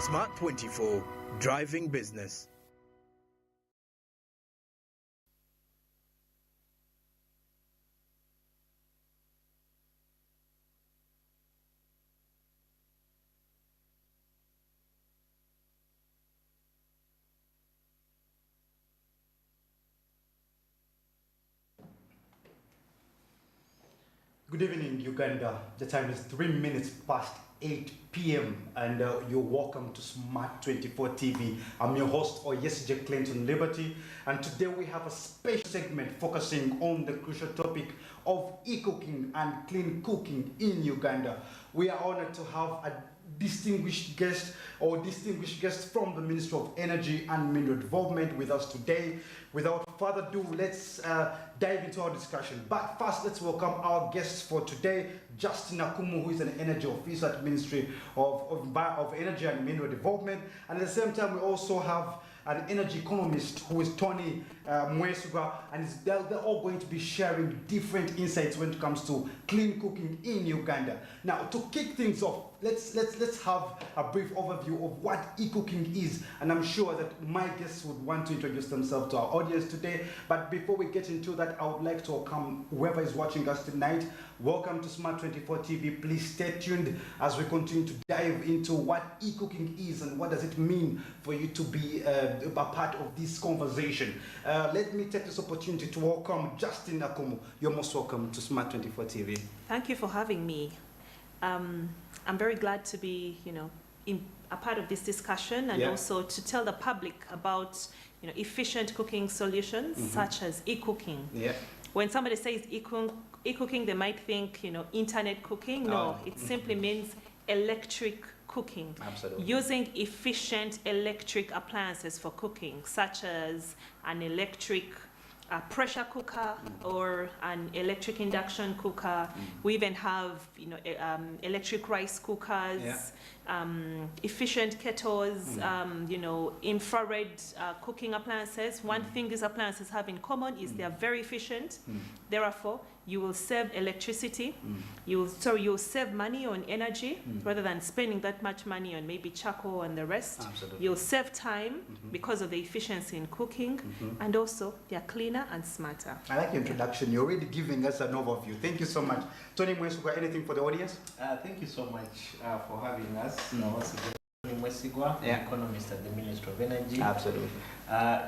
Smart 24, driving business. Good evening, Uganda. The time is 3 minutes past 8 p.m. and you're welcome to Smart 24 TV. I'm your host, Oyesije Clinton Liberty, and today we have a special segment focusing on the crucial topic of e-cooking and clean cooking in Uganda. We are honored to have a distinguished guest from the Ministry of Energy and Mineral Development with us today. Without further ado, let's dive into our discussion. But first, let's welcome our guests for today, Justin Akumu, who is an energy officer at the Ministry of Energy and Mineral Development. And at the same time, we also have an energy economist who is Tony Mwesuga, and they're all going to be sharing different insights when it comes to clean cooking in Uganda. Now, to kick things off, let's have a brief overview of what e-cooking is, and I'm sure that my guests would want to introduce themselves to our audience today. But before we get into that, I would like to welcome whoever is watching us tonight. Welcome to Smart 24 TV. Please stay tuned as we continue to dive into what e-cooking is and what does it mean for you to be a part of this conversation. Let me take this opportunity to welcome Justin Akumu. You're most welcome to Smart 24 TV. Thank you for having me. I'm very glad to be, a part of this discussion, and also to tell the public about, efficient cooking solutions such as e-cooking. Yeah. When somebody says e-cooking, they might think, internet cooking. No, it simply means electric cooking. Absolutely. Using efficient electric appliances for cooking, such as an electric pressure cooker or an electric induction cooker. We even have, electric rice cookers, efficient kettles, infrared cooking appliances. One thing these appliances have in common is they are very efficient. Therefore, you will save electricity. You'll save money on energy rather than spending that much money on maybe charcoal and the rest. Absolutely. You'll save time because of the efficiency in cooking, and also they're cleaner and smarter. I like your introduction. You're already giving us an overview. Thank you so much. Tony Mwesigwa, anything for the audience? Thank you so much for having us. Once again, Tony Mwesigwa, economist at the Ministry of Energy. Absolutely.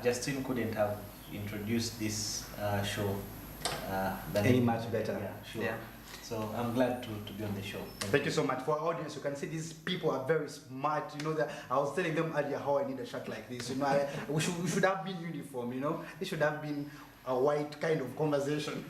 Justin couldn't have introduced this show any much better. Yeah, sure. Yeah. So I'm glad to be on the show. Thank you so much. For our audience, you can see these people are very smart. That I was telling them earlier how I need a shirt like this. We should have been uniform. It should have been a white kind of conversation.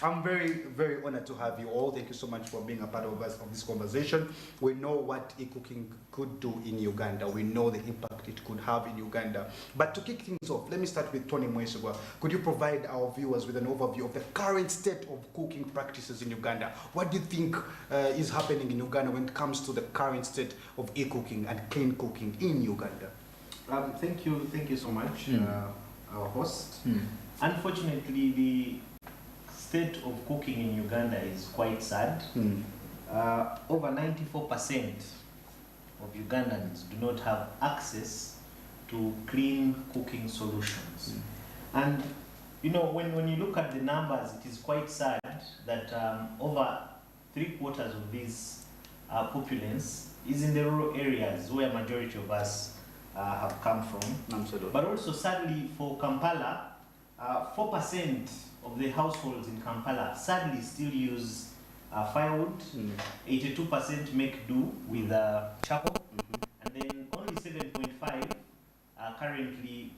I'm very, very honored to have you all. Thank you so much for being a part of this conversation. We know what e-cooking could do in Uganda. We know the impact it could have in Uganda. But to kick things off, let me start with Tony Mwesigwa. Could you provide our viewers with an overview of the current state of cooking practices in Uganda? What do you think is happening in Uganda when it comes to the current state of e-cooking and clean cooking in Uganda? Thank you so much, our host. Unfortunately, the state of cooking in Uganda is quite sad. Over 94% of Ugandans do not have access to clean cooking solutions. And when you look at the numbers, it is quite sad that over 3/4 of this populace is in the rural areas where majority of us have come from. Absolutely. But also sadly for Kampala, 4% of the households in Kampala sadly still use firewood. 82% make do with charcoal, and then only 7.5 currently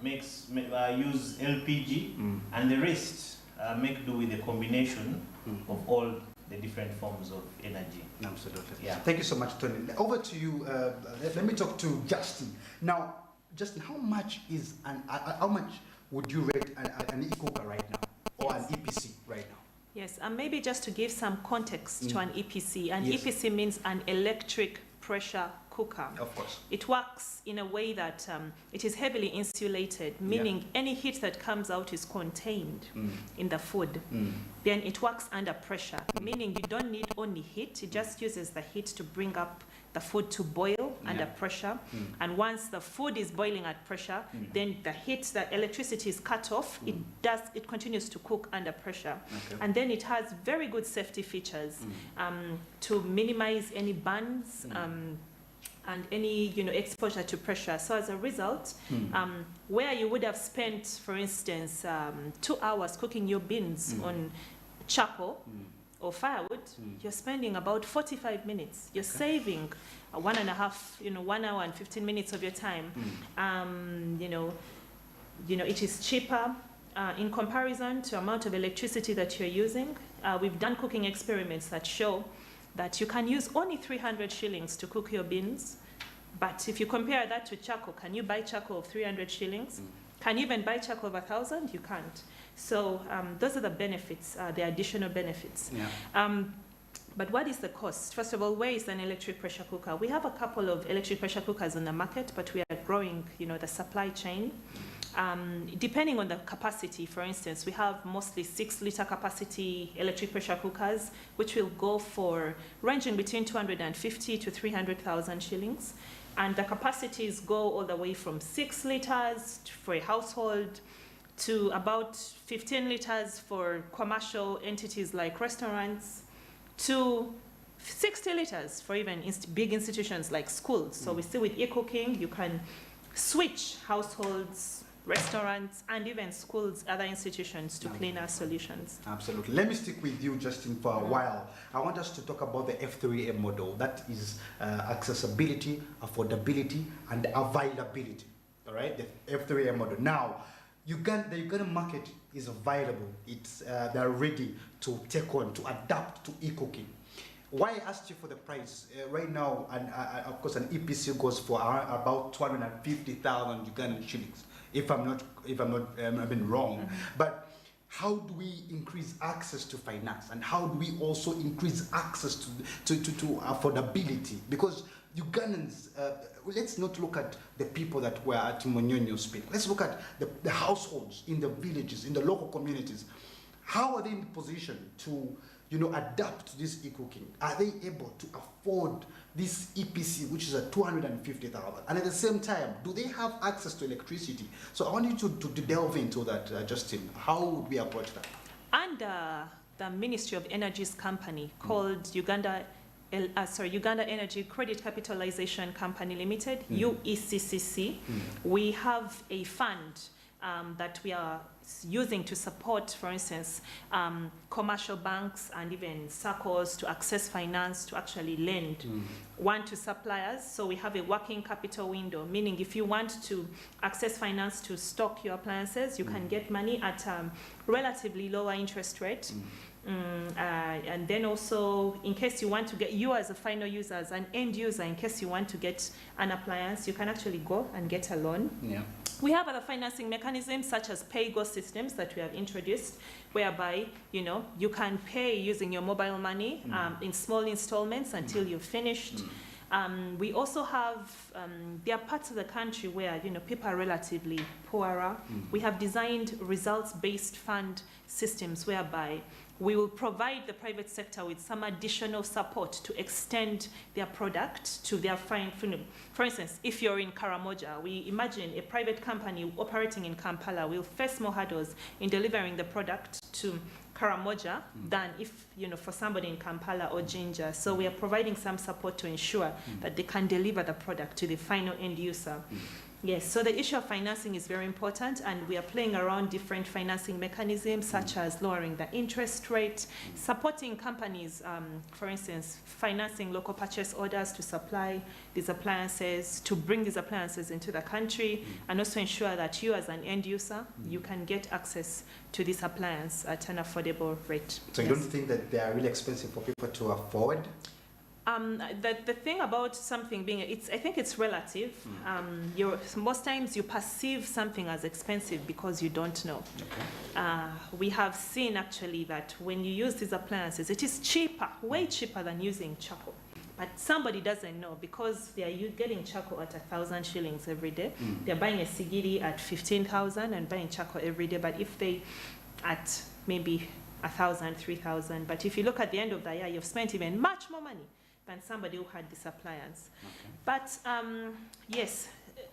use LPG, and the rest make do with a combination of all the different forms of energy. Absolutely. Yeah. Thank you so much, Tony. Over to you. Let me talk to Justin. Now, Justin, how much would you rate an e-cooker right now, or an EPC right now? Yes, and maybe just to give some context to an EPC. An EPC means an electric pressure cooker. Of course. It works in a way that it is heavily insulated, meaning any heat that comes out is contained in the food. Then it works under pressure, meaning you don't need only heat, it just uses the heat to bring up the food to boil under pressure. And once the food is boiling at pressure, then the electricity is cut off. It continues to cook under pressure. And then it has very good safety features to minimize any burns and any exposure to pressure. So as a result, where you would have spent, for instance, 2 hours cooking your beans on charcoal or firewood, you're spending about 45 minutes. You're saving 1 hour and 15 minutes of your time. It is cheaper in comparison to amount of electricity that you're using. We've done cooking experiments that show that you can use only 300 shillings to cook your beans. But if you compare that to charcoal, can you buy charcoal of 300 shillings? Can you even buy charcoal of 1,000? You can't. So those are the benefits, the additional benefits. But what is the cost? First of all, where is an electric pressure cooker? We have a couple of electric pressure cookers on the market, but we are growing, the supply chain. Depending on the capacity, for instance, we have mostly 6-liter capacity electric pressure cookers, which will go for ranging between 250 to 300,000 shillings. And the capacities go all the way from 6 liters for a household to about 15 liters for commercial entities like restaurants, to 60 liters for even big institutions like schools. So we see with e-cooking, you can switch households, restaurants, and even schools, other institutions to cleaner solutions. Absolutely. Let me stick with you, Justin, for a while. I want us to talk about the F3M model. That is accessibility, affordability, and availability. All right, the F3M model. Now, the Uganda market is available. They're ready to take on, to adapt to e-cooking. Why I asked you for the price right now, and of course, an EPC goes for about 250,000 Ugandan shillings. If I'm not I've been wrong, but how do we increase access to finance, and how do we also increase access to affordability? Because Ugandans, let's not look at the people that were at Monyonyo speak. Let's look at the households in the villages, in the local communities. How are they in position to adapt to this e-cooking? Are they able to afford this EPC, which is at 250,000? And at the same time, do they have access to electricity? So I want you to delve into that, Justin. How would we approach that? Under the Ministry of Energy's company called Uganda Energy Credit Capitalization Company Limited, UECCC, we have a fund that we are using to support, for instance, commercial banks and even SACCOs to access finance to actually lend to suppliers. So we have a working capital window, meaning if you want to access finance to stock your appliances, you can get money at relatively lower interest rate. And then also, in case you want to get, you as a final user, as an end user, in case you want to get an appliance, you can actually go and get a loan. We have other financing mechanisms such as pay-go systems that we have introduced, whereby you can pay using your mobile money in small installments until you've finished. We also have, there are parts of the country where people are relatively poorer. We have designed results-based fund systems whereby we will provide the private sector with some additional support to extend their product to their For instance, if you're in Karamoja, we imagine a private company operating in Kampala will face more hurdles in delivering the product to Karamoja than if, for somebody in Kampala or Jinja. So we are providing some support to ensure that they can deliver the product to the final end user. Yes, so the issue of financing is very important, and we are playing around different financing mechanisms such as lowering the interest rate, supporting companies, for instance, financing local purchase orders to supply these appliances, to bring these appliances into the country, and also ensure that you as an end user, you can get access to this appliance at an affordable rate. So you don't think that they are really expensive for people to afford? The thing about something being, I think it's relative. Most times you perceive something as expensive because you don't know. We have seen actually that when you use these appliances, it is cheaper, way cheaper than using charcoal. But somebody doesn't know because they are getting charcoal at 1,000 shillings every day. They're buying a sigiri at 15,000 and buying charcoal every day. But if they at maybe 1,000, 3,000, but if you look at the end of the year, you've spent even much more money than somebody who had this appliance. Okay. But yes,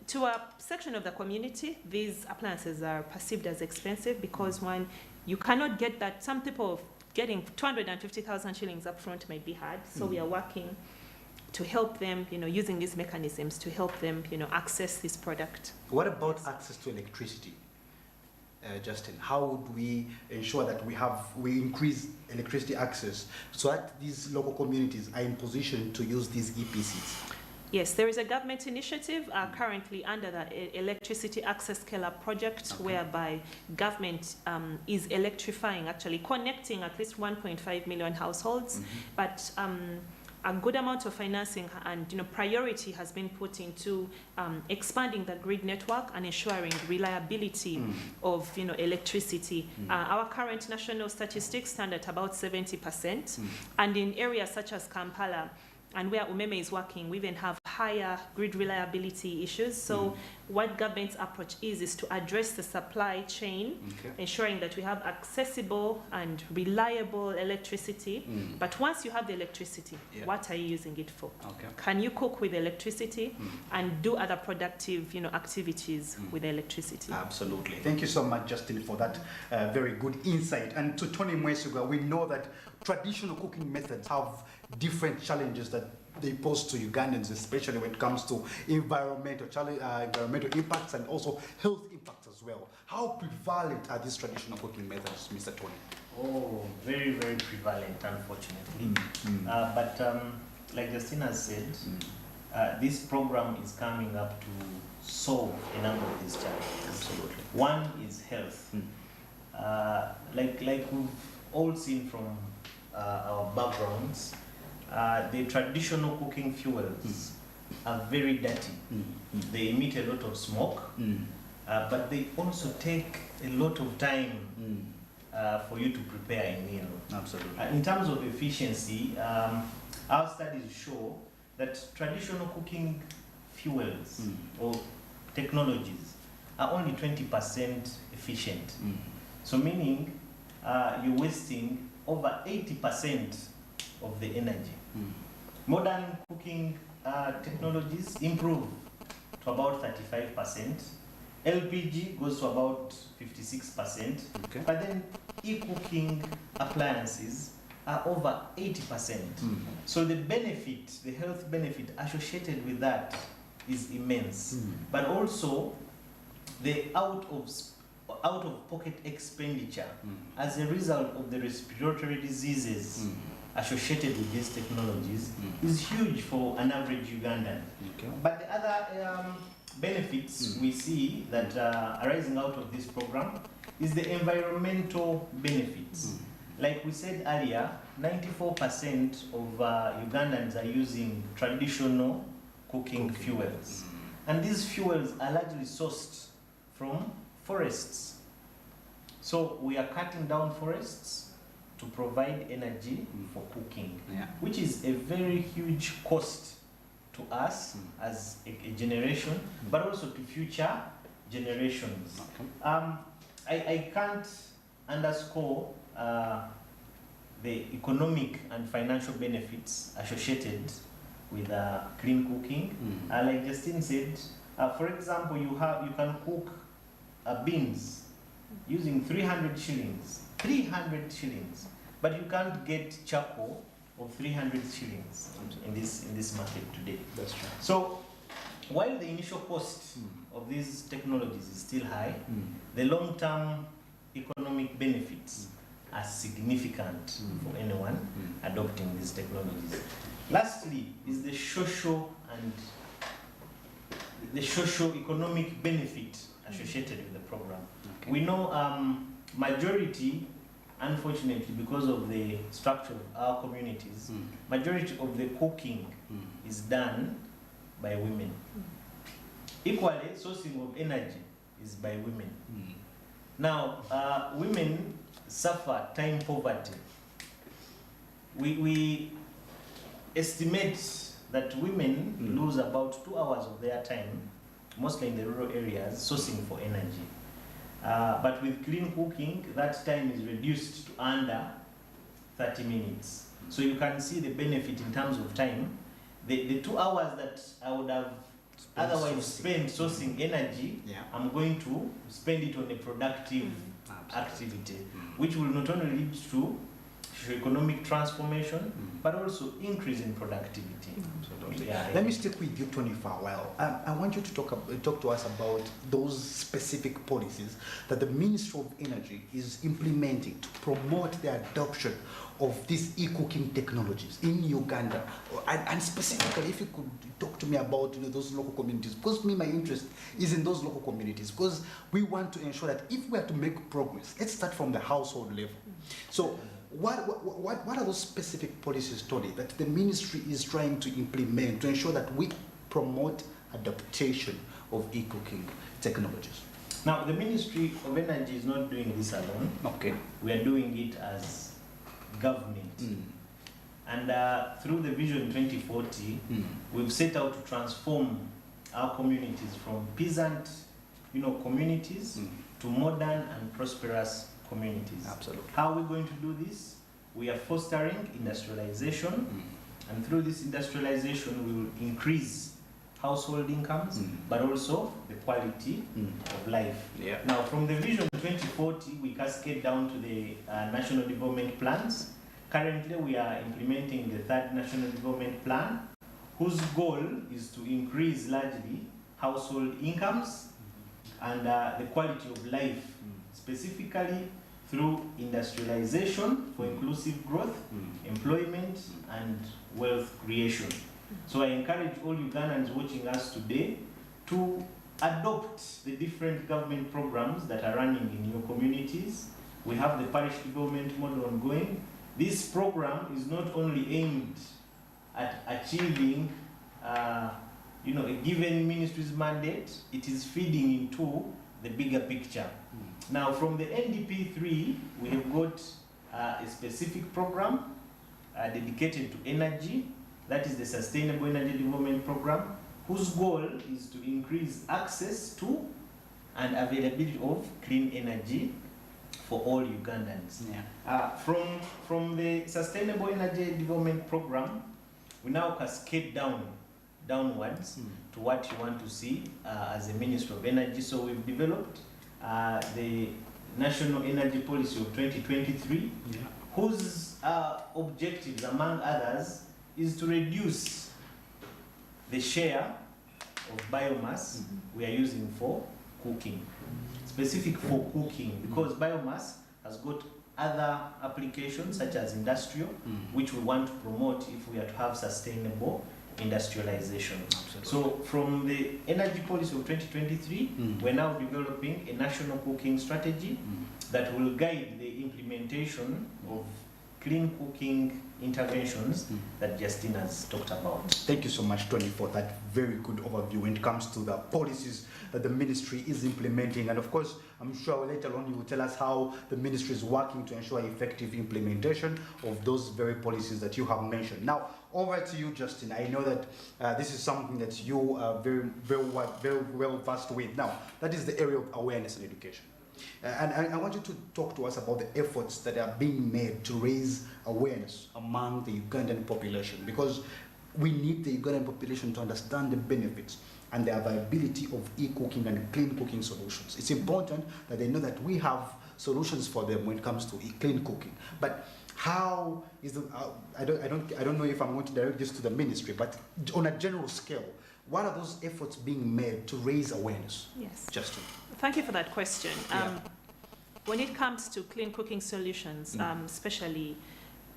to a section of the community, these appliances are perceived as expensive because one, you cannot get that. Some people getting 250,000 shillings up front might be hard. So we are working to help them, using these mechanisms to help them, access this product. What about access to electricity? Justin, how would we ensure that we increase electricity access so that these local communities are in position to use these EPCs? Yes, there is a government initiative currently under the Electricity Access Scale-Up project, whereby government is electrifying, actually connecting at least 1.5 million households, but a good amount of financing and priority has been put into expanding the grid network and ensuring reliability of electricity. Our current national statistics stand at about 70%, and in areas such as Kampala and where Umeme is working, we even have higher grid reliability issues. So what government's approach is to address the supply chain, ensuring that we have accessible and reliable electricity. But once you have the electricity, what are you using it for? Can you cook with electricity and do other productive activities with electricity? Absolutely. Thank you so much, Justin, for that very good insight. And to Tony Mwesuga, we know that traditional cooking methods have different challenges that they pose to Ugandans, especially when it comes to environmental impacts and also health impacts as well. How prevalent are these traditional cooking methods, Mr. Tony? Oh, very, very prevalent, unfortunately. But like Justina said, this program is coming up to solve a number of these challenges. Absolutely. One is health. Like we've all seen from our backgrounds, the traditional cooking fuels are very dirty. They emit a lot of smoke, but they also take a lot of time for you to prepare a meal. Absolutely. In terms of efficiency, our studies show that traditional cooking fuels or technologies are only 20% efficient. So meaning you're wasting over 80% of the energy. Modern cooking technologies improve to about 35%. LPG goes to about 56%. But then e-cooking appliances are over 80%. So the benefit, the health benefit associated with that is immense. But also the out-of-pocket expenditure as a result of the respiratory diseases associated with these technologies is huge for an average Ugandan. But the other benefits we see that are arising out of this program is the environmental benefits. Like we said earlier, 94% of Ugandans are using traditional cooking fuels. And these fuels are largely sourced from forests. So we are cutting down forests to provide energy for cooking, which is a very huge cost to us as a generation, but also to future generations. I can't underscore the economic and financial benefits associated with clean cooking. Like Justine said, for example, you can cook beans using 300 shillings, but you can't get charcoal of 300 shillings in this market today. That's right. So while the initial cost of these technologies is still high, the long-term economic benefits are significant for anyone adopting these technologies. Lastly is the socio-economic benefit associated with the program. We know majority, unfortunately, because of the structure of our communities, majority of the cooking is done by women. Equally, sourcing of energy is by women. Now, women suffer time poverty. We estimate that women lose about 2 hours of their time, mostly in the rural areas, sourcing for energy. But with clean cooking, that time is reduced to under 30 minutes. So you can see the benefit in terms of time. The 2 hours that I would have otherwise spent sourcing energy, I'm going to spend it on a productive activity, which will not only lead to economic transformation, but also increase in productivity. Absolutely. Let me stick with you, Tony, for a while. I want you to talk to us about those specific policies that the Ministry of Energy is implementing to promote the adoption of these e-cooking technologies in Uganda, and specifically, if you could talk to me about those local communities, because my interest is in those local communities, because we want to ensure that if we are to make progress, let's start from the household level. So what are those specific policies, Tony, that the ministry is trying to implement to ensure that we promote adaptation of e-cooking technologies? Now, the Ministry of Energy is not doing this alone. Okay. We are doing it as government. And through the Vision 2040, we've set out to transform our communities from peasant, communities to modern and prosperous communities. Absolutely. How are we going to do this? We are fostering industrialization, and through this industrialization, we will increase household incomes, but also the quality of life. Yeah. Now, from the Vision 2040, we cascade down to the National Development Plans. Currently, we are implementing the 3rd National Development Plan, whose goal is to increase largely household incomes and the quality of life, specifically through industrialization for inclusive growth, employment, and wealth creation. So I encourage all Ugandans watching us today to adopt the different government programs that are running in your communities. We have the parish development model ongoing. This program is not only aimed at achieving a given ministry's mandate, it is feeding into the bigger picture. Now, from the NDP3, we have got a specific program dedicated to energy. That is the Sustainable Energy Development Program, whose goal is to increase access to and availability of clean energy for all Ugandans. From the Sustainable Energy Development Program, we now cascade downwards to what you want to see as a Minister of Energy. So we've developed the National Energy Policy of 2023, whose objectives, among others, is to reduce the share of biomass we are using for cooking, specific for cooking, because biomass has got other applications such as industrial, which we want to promote if we are to have sustainable industrialization. Absolutely. So from the energy policy of 2023, we're now developing a national cooking strategy that will guide the implementation of clean cooking interventions that Justin has talked about. Thank you so much, Tony, for that very good overview when it comes to the policies that the ministry is implementing. And of course, I'm sure later on you will tell us how the ministry is working to ensure effective implementation of those very policies that you have mentioned. Now, over to you, Justin. I know that this is something that you are very well versed with. Now, that is the area of awareness and education. And I want you to talk to us about the efforts that are being made to raise awareness among the Ugandan population, because we need the Ugandan population to understand the benefits and the availability of e-cooking and clean cooking solutions. It's important that they know that we have solutions for them when it comes to clean cooking. But how is the, I don't know if I'm going to direct this to the ministry, but on a general scale, what are those efforts being made to raise awareness? Yes. Justin. Thank you for that question. When it comes to clean cooking solutions, especially,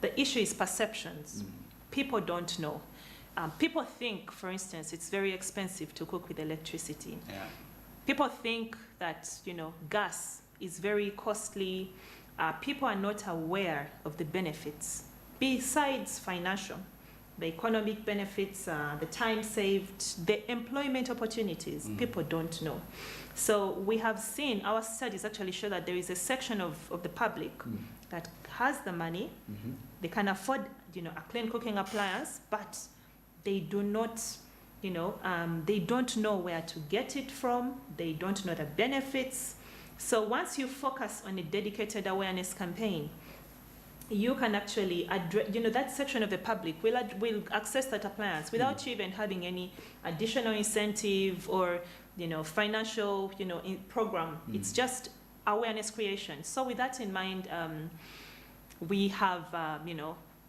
the issue is perceptions. People don't know. People think, for instance, it's very expensive to cook with electricity. People think that, gas is very costly. People are not aware of the benefits, besides financial. The economic benefits, the time saved, the employment opportunities, people don't know. So we have seen, our studies actually show that there is a section of the public that has the money, they can afford, a clean cooking appliance, but they do not, they don't know where to get it from, they don't know the benefits. So once you focus on a dedicated awareness campaign, you can actually address, that section of the public will access that appliance without you even having any additional incentive or, financial, program. It's just awareness creation. So with that in mind, we have,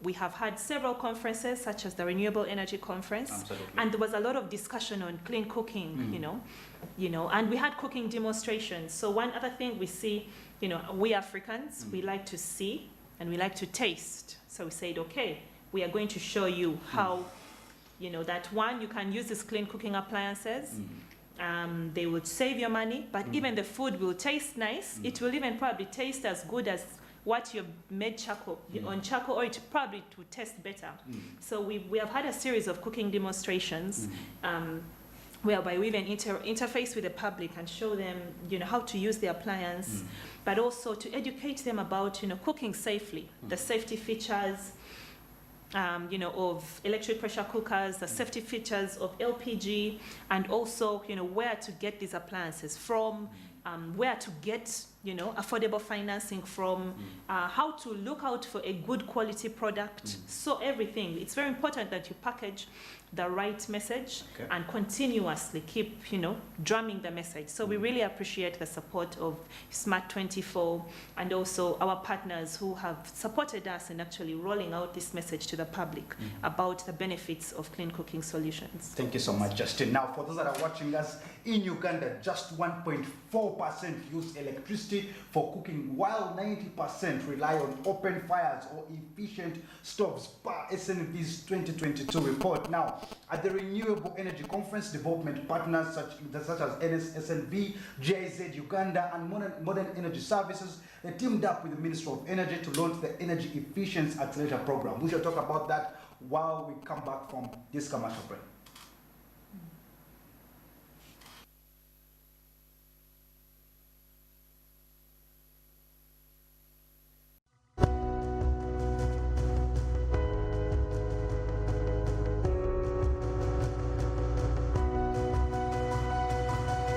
we have had several conferences, such as the Renewable Energy Conference. Absolutely. And there was a lot of discussion on clean cooking, and we had cooking demonstrations. So one other thing we see, we Africans, we like to see and we like to taste. So we said, okay, we are going to show you how, that one, you can use these clean cooking appliances. They will save your money, but even the food will taste nice. It will even probably taste as good as what you've made charcoal, on charcoal, or it probably to taste better. So we have had a series of cooking demonstrations whereby we even interface with the public and show them, how to use the appliance, but also to educate them about, cooking safely, the safety features, of electric pressure cookers, the safety features of LPG, and also, where to get these appliances from, where to get, affordable financing from, how to look out for a good quality product. So everything, it's very important that you package the right message and continuously keep, drumming the message. So we really appreciate the support of Smart24 and also our partners who have supported us in actually rolling out this message to the public about the benefits of clean cooking solutions. Thank you so much, Justin. Now, for those that are watching us in Uganda, just 1.4% use electricity for cooking, while 90% rely on open fires or efficient stoves per SNV's 2022 report. Now, at the Renewable Energy Conference, development partners such as SNV, GIZ Uganda, and Modern Energy Services, they teamed up with the Ministry of Energy to launch the Energy Efficiency Accelerator Program. We shall talk about that while we come back from this commercial break.